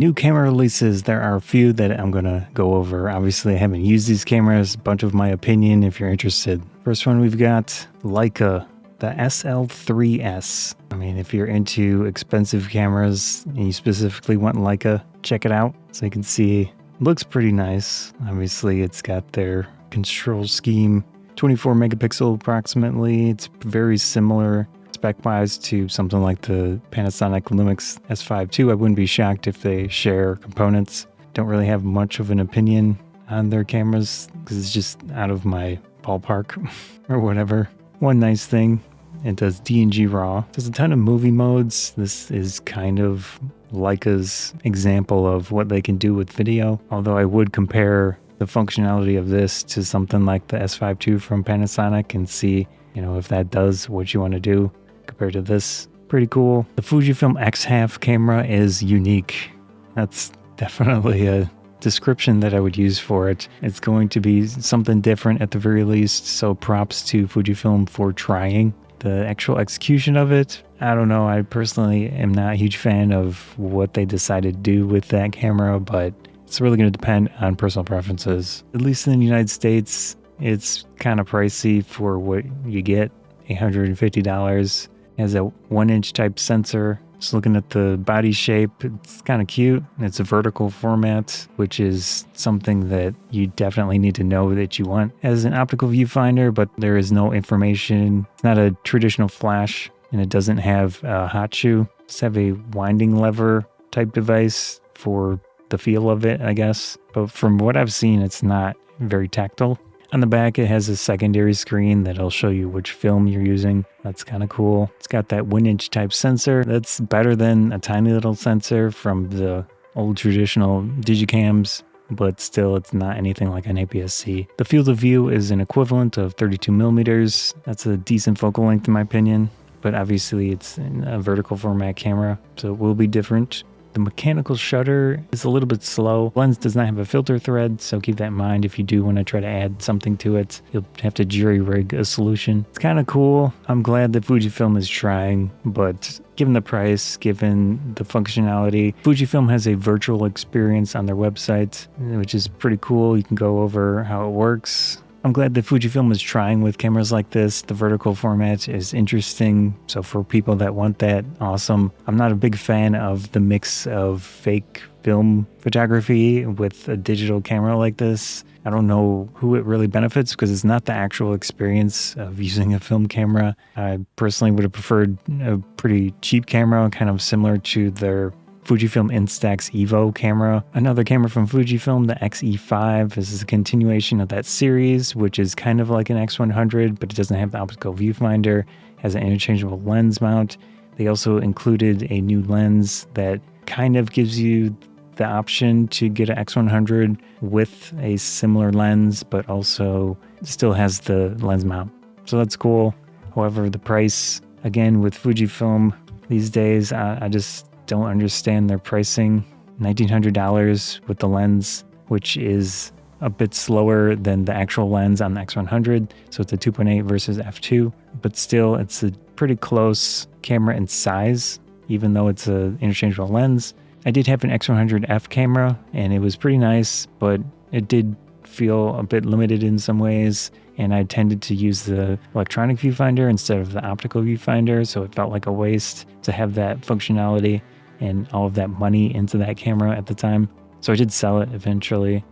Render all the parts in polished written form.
New camera releases, there are a few that I'm going to go over. Obviously, I haven't used these cameras, a bunch of my opinion if you're interested. First one we've got Leica, the SL3-S. I mean, if you're into expensive cameras and you specifically want Leica, check it out. So you can see, it looks pretty nice. Obviously, it's got their control scheme, 24 megapixel approximately. It's very similar spec-wise to something like the Panasonic Lumix S5 II. I wouldn't be shocked if they share components. Don't really have much of an opinion on their cameras because it's just out of my ballpark or whatever. One nice thing, it does D&G RAW. There's a ton of movie modes. This is kind of Leica's example of what they can do with video, although I would compare the functionality of this to something like the S5 II from Panasonic and see, if that does what you want to do. Compared to this, pretty cool. The Fujifilm X-E5 camera is unique. That's definitely a description that I would use for it. It's going to be something different at the very least, so props to Fujifilm for trying. The actual execution of it, I don't know. I personally am not a huge fan of what they decided to do with that camera, but it's really going to depend on personal preferences. At least in the United States, it's kind of pricey for what you get, $850. Has a 1-inch type sensor. Just looking at the body shape, it's kind of cute. It's a vertical format, which is something that you definitely need to know that you want as an optical viewfinder, but there is no information. It's not a traditional flash, and it doesn't have a hot shoe. Just have a winding lever type device for the feel of it, I guess. But from what I've seen, it's not very tactile. On the back, it has a secondary screen that'll show you which film you're using. That's kind of cool. It's got that 1-inch type sensor. That's better than a tiny little sensor from the old traditional digicams, but still it's not anything like an APS-C. The field of view is an equivalent of 32 millimeters. That's a decent focal length in my opinion, but obviously it's in a vertical format camera, so it will be different. The mechanical shutter is a little bit slow. Lens does not have a filter thread, so keep that in mind. If you do want to try to add something to it, you'll have to jury-rig a solution. It's kind of cool. I'm glad that Fujifilm is trying, but given the price, given the functionality, Fujifilm has a virtual experience on their website, which is pretty cool. You can go over how it works. I'm glad that Fujifilm is trying with cameras like this. The vertical format is interesting, so for people that want that, awesome. I'm not a big fan of the mix of fake film photography with a digital camera like this. I don't know who it really benefits because it's not the actual experience of using a film camera. I personally would have preferred a pretty cheap camera, kind of similar to their Fujifilm Instax Evo camera. Another camera from Fujifilm, the X-E5. This is a continuation of that series, which is kind of like an X100, but it doesn't have the optical viewfinder. It has an interchangeable lens mount. They also included a new lens that kind of gives you the option to get an X100 with a similar lens, but also still has the lens mount. So that's cool. However, the price, again, with Fujifilm these days, I just don't understand their pricing. $1,900 with the lens, which is a bit slower than the actual lens on the X100. So it's a 2.8 versus f2, but still it's a pretty close camera in size, even though it's an interchangeable lens. I did have an X100F camera and it was pretty nice, but it did feel a bit limited in some ways. And I tended to use the electronic viewfinder instead of the optical viewfinder. So it felt like a waste to have that functionality and all of that money into that camera at the time. So I did sell it eventually.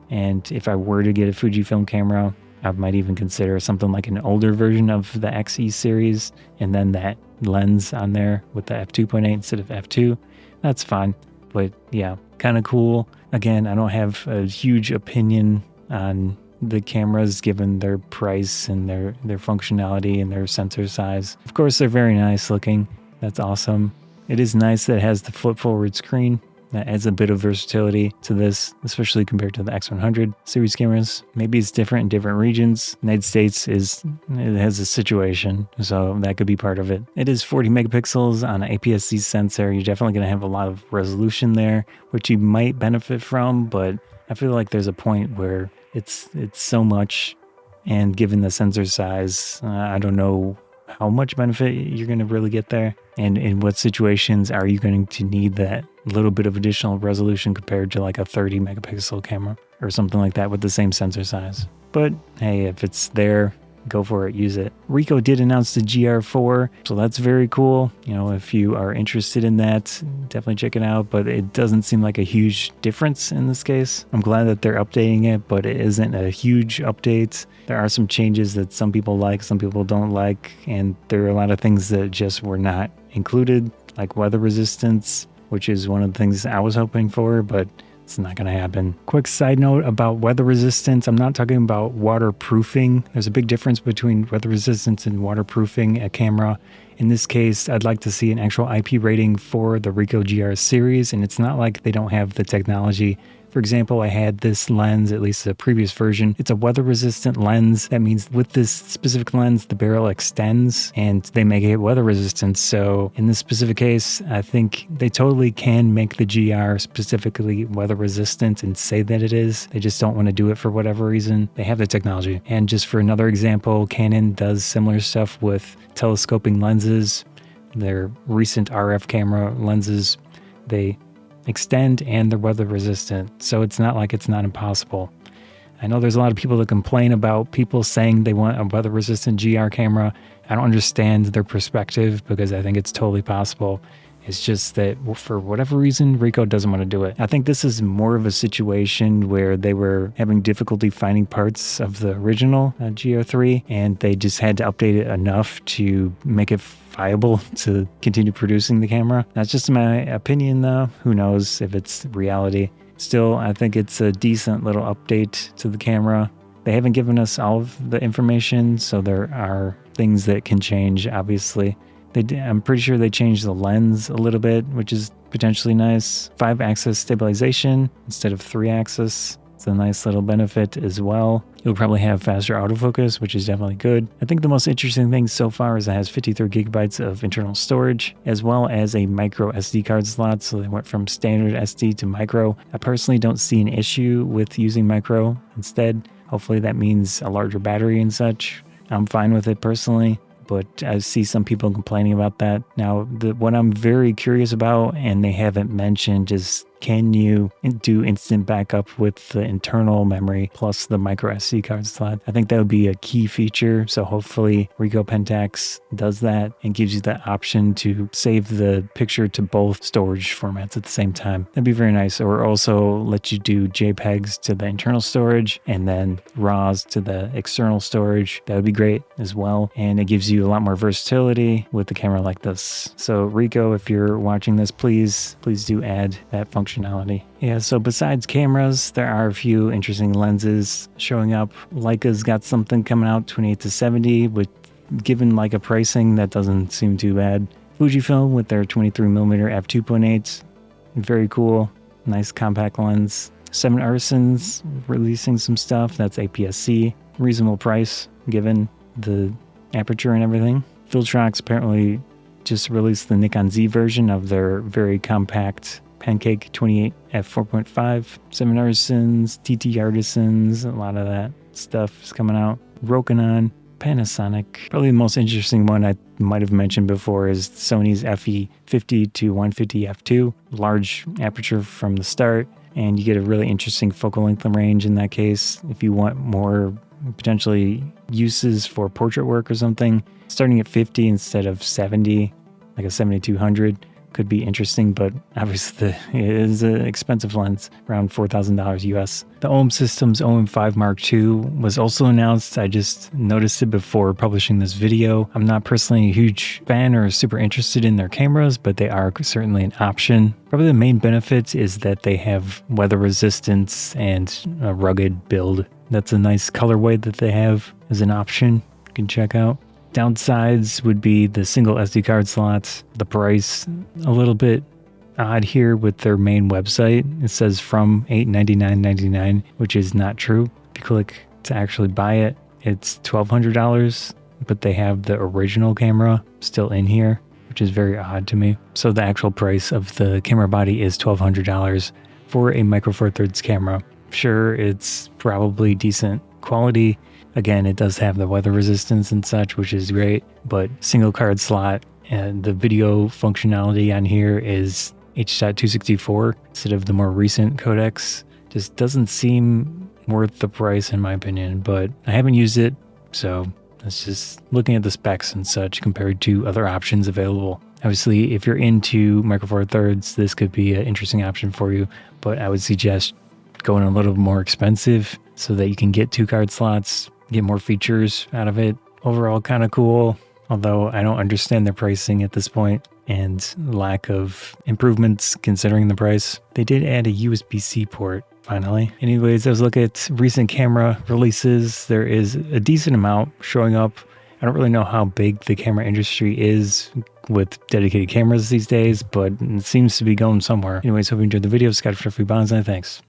And if I were to get a Fujifilm camera, I might even consider something like an older version of the X-E series and then that lens on there with the f2.8 instead of f2. That's fine. But yeah, kind of cool. Again, I don't have a huge opinion on the cameras given their price and their functionality and their sensor size. Of course, they're very nice looking. That's awesome. It is nice that it has the flip forward screen. That adds a bit of versatility to this, especially compared to the X100 series cameras. Maybe it's different in different regions. United States it has a situation, so that could be part of it. It is 40 megapixels on an APS-C sensor. You're definitely going to have a lot of resolution there, which you might benefit from, but I feel like there's a point where it's so much, and given the sensor size, I don't know how much benefit you're going to really get there, and in what situations are you going to need that a little bit of additional resolution compared to like a 30 megapixel camera or something like that with the same sensor size. But hey, if it's there, go for it, use it. Ricoh did announce the GR4, so that's very cool. You know, if you are interested in that, definitely check it out, but it doesn't seem like a huge difference in this case. I'm glad that they're updating it, but it isn't a huge update. There are some changes that some people like, some people don't like, and there are a lot of things that just were not included, like weather resistance, which is one of the things I was hoping for, but it's not going to happen. Quick side note about weather resistance. I'm not talking about waterproofing. There's a big difference between weather resistance and waterproofing a camera. In this case, I'd like to see an actual IP rating for the Ricoh GR series, and it's not like they don't have the technology. For example, I had this lens, at least the previous version. It's a weather resistant lens. That means with this specific lens, the barrel extends and they make it weather resistant. So in this specific case, I think they totally can make the GR specifically weather resistant and say that it is. They just don't want to do it for whatever reason. They have the technology. And just for another example, Canon does similar stuff with telescoping lenses. Their recent RF camera lenses, they extend and they're weather resistant, so it's not like it's not impossible. I know there's a lot of people that complain about people saying they want a weather resistant GR camera. I don't understand their perspective because I think it's totally possible. It's just that for whatever reason, Ricoh doesn't want to do it. I think this is more of a situation where they were having difficulty finding parts of the original GR3, and they just had to update it enough to make it viable to continue producing the camera. That's just my opinion though. Who knows if it's reality. Still, I think it's a decent little update to the camera. They haven't given us all of the information, so there are things that can change, obviously. I'm pretty sure they changed the lens a little bit, which is potentially nice. 5-axis stabilization instead of 3-axis. It's a nice little benefit as well. You'll probably have faster autofocus, which is definitely good. I think the most interesting thing so far is it has 53 gigabytes of internal storage, as well as a micro SD card slot. So they went from standard SD to micro. I personally don't see an issue with using micro instead. Hopefully that means a larger battery and such. I'm fine with it personally, but I see some people complaining about that. Now, what I'm very curious about, and they haven't mentioned, is can you do instant backup with the internal memory plus the micro SD card slot? I think that would be a key feature. So hopefully Ricoh Pentax does that and gives you the option to save the picture to both storage formats at the same time. That'd be very nice. Or also let you do JPEGs to the internal storage and then RAWs to the external storage. That would be great as well. And it gives you a lot more versatility with a camera like this. So Ricoh, if you're watching this, please do add that functionality. Yeah, so besides cameras, there are a few interesting lenses showing up. Leica's got something coming out, 28-70, with given Leica pricing, that doesn't seem too bad. Fujifilm with their 23mm f2.8, very cool, nice compact lens. 7 Arsons releasing some stuff, that's APS-C, reasonable price given the aperture and everything. Filtrox apparently just released the Nikon Z version of their very compact Pancake 28 f4.5. 7 Arsons, TT Artisans, a lot of that stuff is coming out. Rokinon, Panasonic. Probably the most interesting one I might have mentioned before is Sony's FE50 to 150 f2. Large aperture from the start, and you get a really interesting focal length and range in that case. If you want more potentially uses for portrait work or something, starting at 50 instead of 70, like a 7200, could be interesting, but obviously it is an expensive lens, around $4,000 US. The OM Systems OM5 Mark II was also announced. I just noticed it before publishing this video. I'm not personally a huge fan or super interested in their cameras, but they are certainly an option. Probably the main benefit is that they have weather resistance and a rugged build. That's a nice colorway that they have as an option you can check out. Downsides would be the single SD card slots, the price, a little bit odd here with their main website. It says from $899.99, which is not true. If you click to actually buy it, it's $1,200, but they have the original camera still in here, which is very odd to me. So the actual price of the camera body is $1,200 for a Micro Four Thirds camera. Sure, it's probably decent quality. Again, it does have the weather resistance and such, which is great, but single card slot and the video functionality on here is H.264 instead of the more recent codecs. Just doesn't seem worth the price in my opinion, but I haven't used it, so it's just looking at the specs and such compared to other options available. Obviously, if you're into Micro Four Thirds, this could be an interesting option for you, but I would suggest going a little more expensive so that you can get 2 card slots, get more features out of it. Overall, kind of cool, although I don't understand their pricing at this point and lack of improvements considering the price. They did add a USB-C port finally. Anyways, I was looking at recent camera releases. There is a decent amount showing up. I don't really know how big the camera industry is with dedicated cameras these days, but it seems to be going somewhere. Anyways, hope you enjoyed the video. Scott for Free Bonds, and thanks.